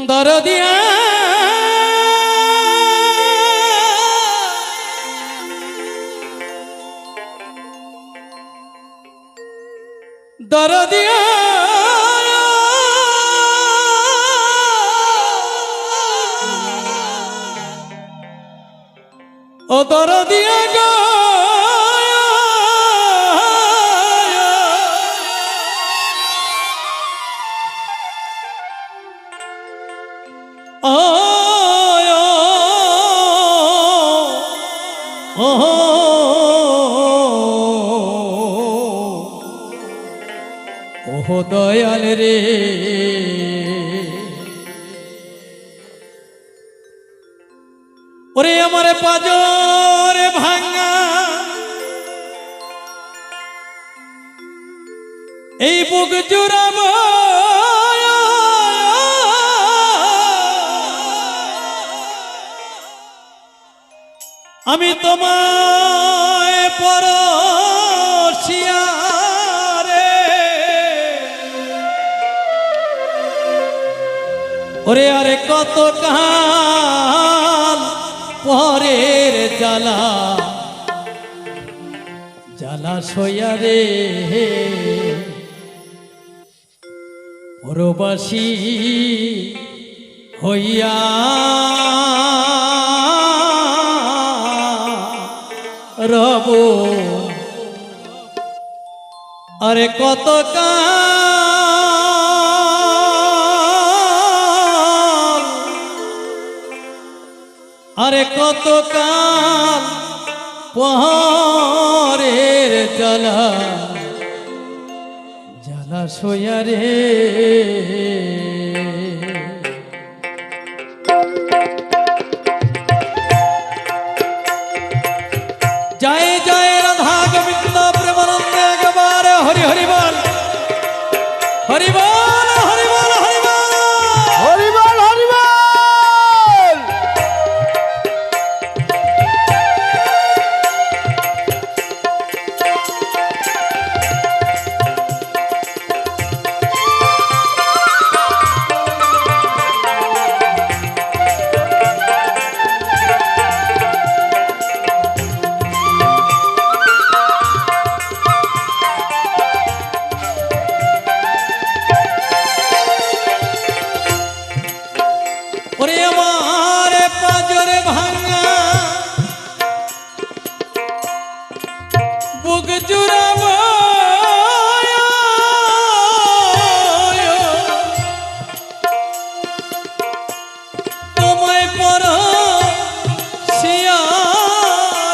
দরদিয়া দরদিয়া ও দরদিয়া গো ওহো দয়াল রে ওরে আমার পাজর ভাঙা এই বুক জুড়াবো আমি তোমায় পরশিয়া রে ওরে আরে কত কাল পরের জ্বালা জ্বালা সইয়া রে পরবাসী হইয়া রব আরে কত কাল আরে কত কাল পরের জ্বালা জ্বালা সইয়া রে জয় জয় রাধা গোবিন্দ প্রেমানন্দে একবারে হরি হরি বল হরি বল হরি বল হরি বল হরি বল হরি বল। ওরে আমার পাজরে ভাঙা বুক জুড়াবো তোমায় পরশিয়া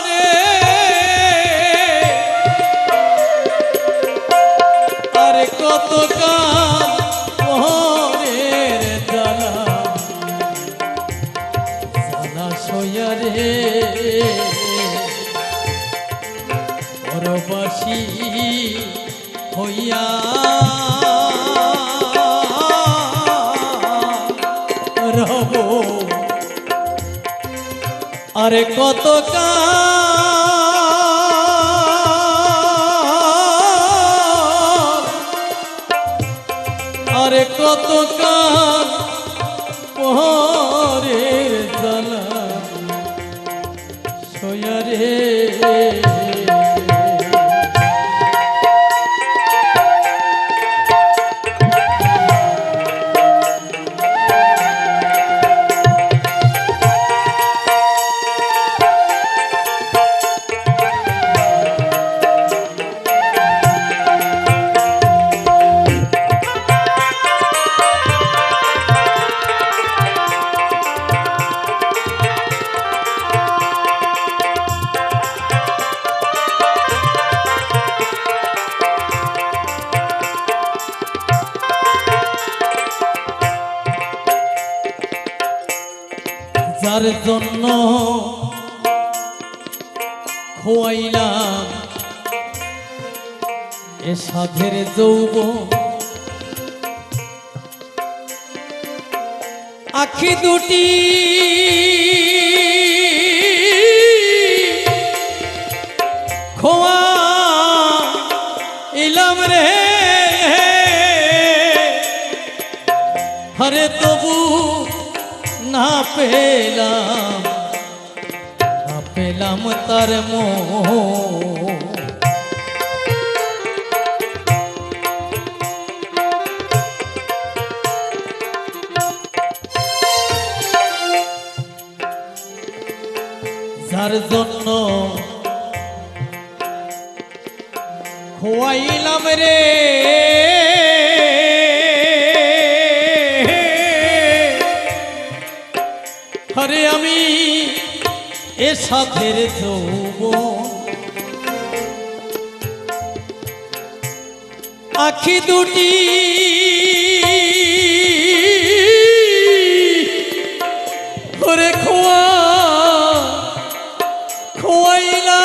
রে আরে কত কাল পরের জ্বালা জ্বালা সইয়া রে পরবাসী হইয়া রব আরে কত কাল আরে কত কাল পরের জ্বালা সইয়া রে যার জন্য খোয়াইলাম এ সাধের যৌবন আখি দুটি খোয়া ইলাম রে হরে তবু না পেলাম, না পেলাম তার মোহ। যার জন্য খোয়াইলাম রে হরে আমি এ সাথের যৌবন, আখি দুটি হরে খোয়াইলাম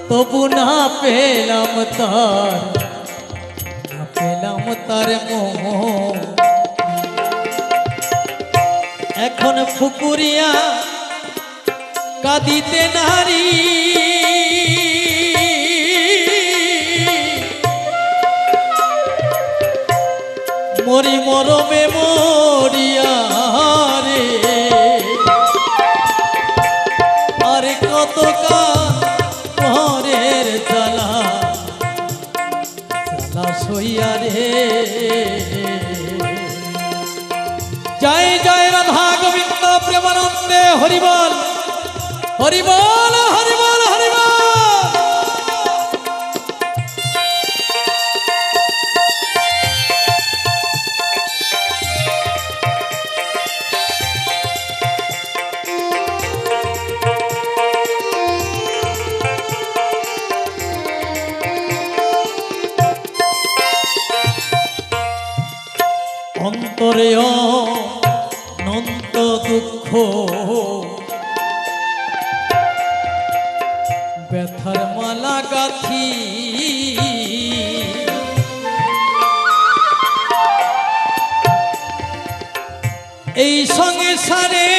তবু না পেলাম তার, না পেলাম তার মোহ। এখন ফুকুরিয়া কাঁদিতে নারী, মরি মরমে মরিয়া রে, আর কত কালের জ্বালা জ্বালা সইয়া রে। জয় জয় রাধা গোবিন্দ প্রেমানন্দে হরিবল হরিবল হরিবল হরিবল। অন্তরে অনন্ত দুঃখ, ব্যথার মালা গাথি এই সংসারে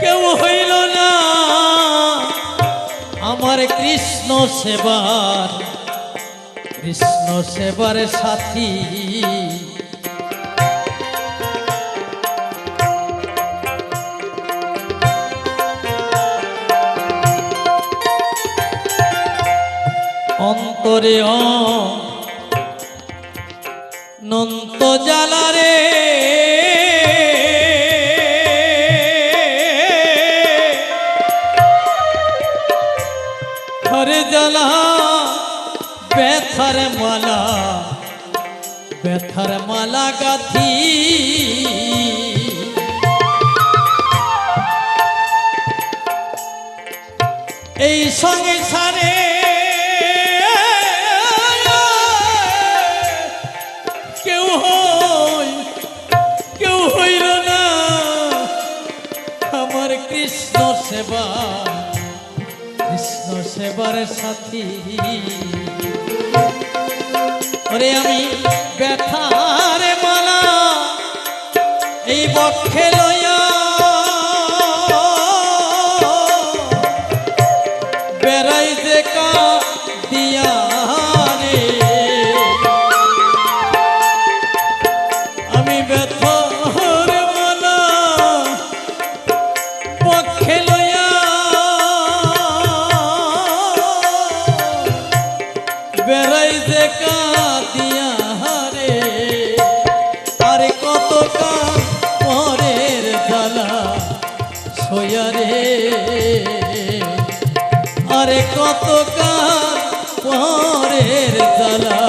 কেউ হইল না আমার কৃষ্ণ সেবার সাথী। অন্তরে অনন্ত জ্বালা রে হরে জ্বালা, ব্যথার মালা গাথি এই সংসারে কেউ হইল না আমার কৃষ্ণ সেবার সাথী। ওরে আমি ব্যথার মালা এই বক্ষে লইয়া বেড়াই যে কাঁদিয়া রে, আমি ব্যথার মালা বক্ষে লইয়া বেড়াই যে কাঁদিয়া রে, আর কত পরের জ্বালা সইয়া রে, আরে কত পরের জ্বালা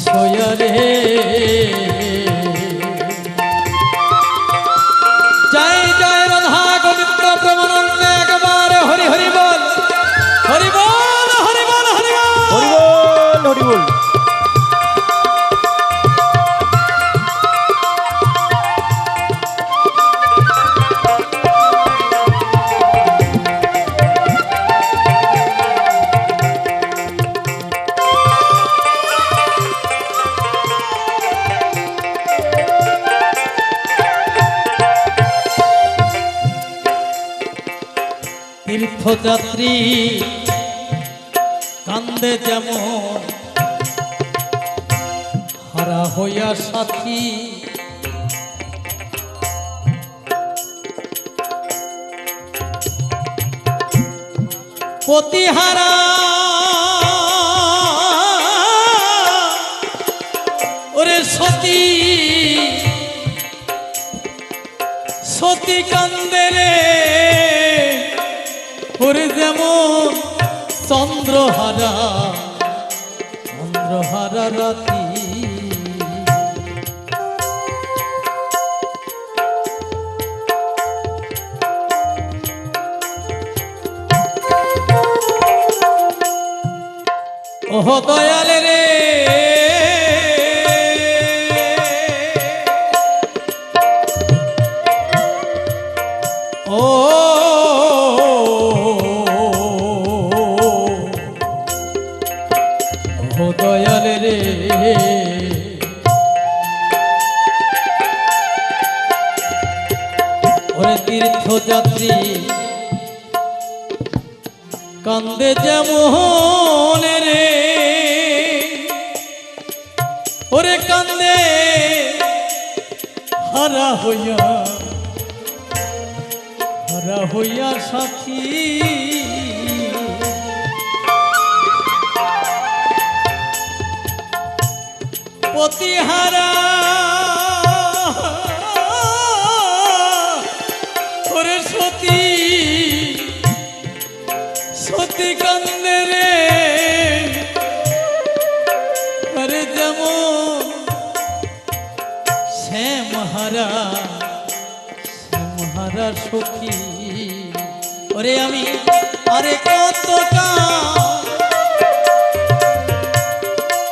সইয়া রে। জয় জয় রাধা গোবিন্দ প্রেমানন্দে একবারে হরি হরি বল হরি বল হরি বল হরি বল হরি বল। তীর্থযাত্রী কান্দে যেমন হারা হইয়া সাথী, পতিহারা ওরে সতী, সতী কান্দে রে ওরে যেমন চন্দ্রহারা, চন্দ্রহারা রাতি। ওহ দয়ালে রে ও দয়ালে রে ওরে তীর্থযাত্রী কান্দে যেমন রে ওরে কান্দে হারা হইয়া সাথী, পতিহারা ওরে সতী, সতী কান্দে রে আরে যেমন শ্যামহারা, শ্যামহারা সখী। ওরে আমি আরে কত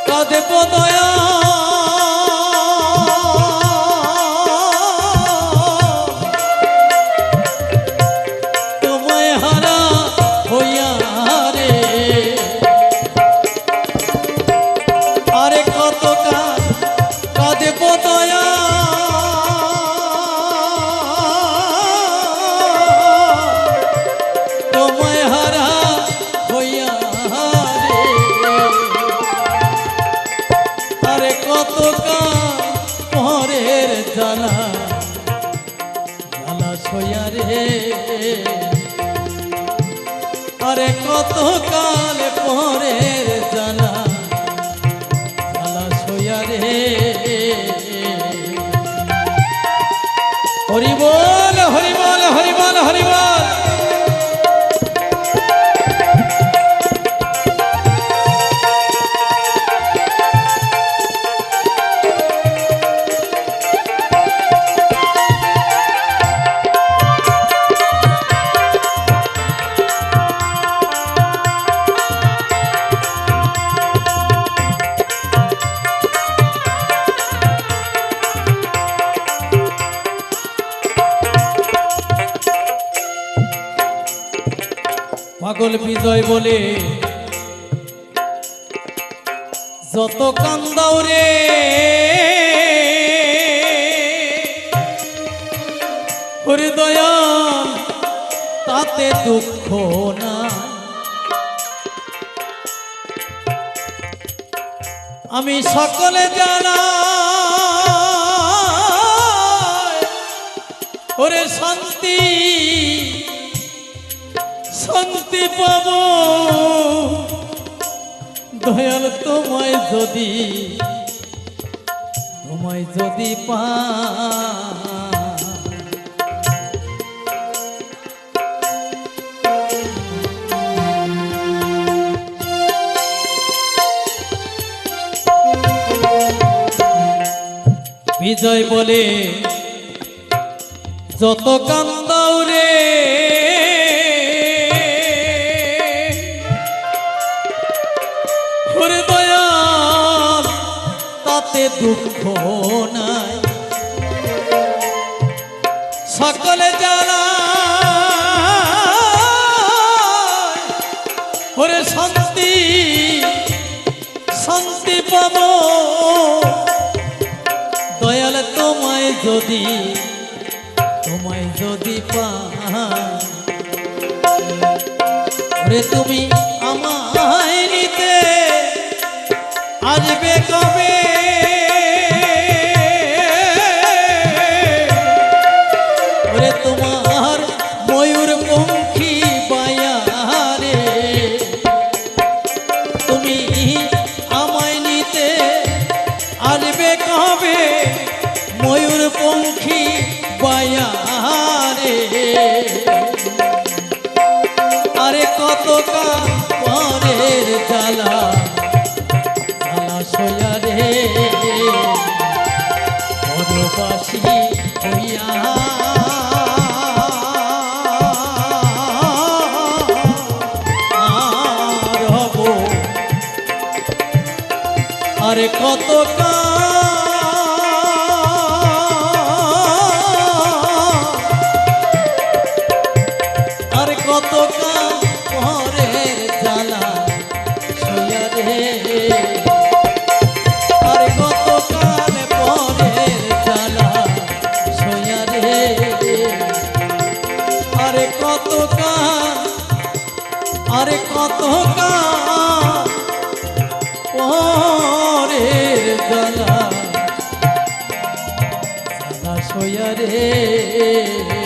কাঁদব দয়া তোমায় হারা হইয়া রে, আরে কত কাঁদব দয়া তোমায় হারা হইয়া রে, আরে কত পরের জ্বালা জ্বালা সইয়া রে, আরে কত কাল পরের জ্বালা জ্বালা সইয়া রে। হরি বল হরি বল হরি বল হরি বল। পাগল বিজয় বলে যত কান্দাও রে হরি দয়াল তাতে দুঃখ না, আমি সকলে জানা ওরে শান্তি শান্তি পাব দয়াল তোমায় যদি পা বিজয় বলে যত কান্দাও রে ওরে দয়াল তাতে দুঃখ নাই, সকলে জানা ওরে শান্তি শান্তি পাব দয়াল তোমায় যদি পা ওরে তুমি আমায় নিতে আসবে কবে ওরে তোমার ময়ূর পঙ্খী বায়ারে তুমি আমায় নিতে আসবে কবে ময়ূর পঙ্খী বায়ারে আরে কত পরের জ্বালা জ্বালা সইয়া রে বনবাসী হইয়া রব আরে কত আর কত পরের জ্বালা সইয়া রে আর কত কাল পরের জ্বালা সইয়া রে আরে কত আরে কত পরের জ্বালা জ্বালা সইয়া রে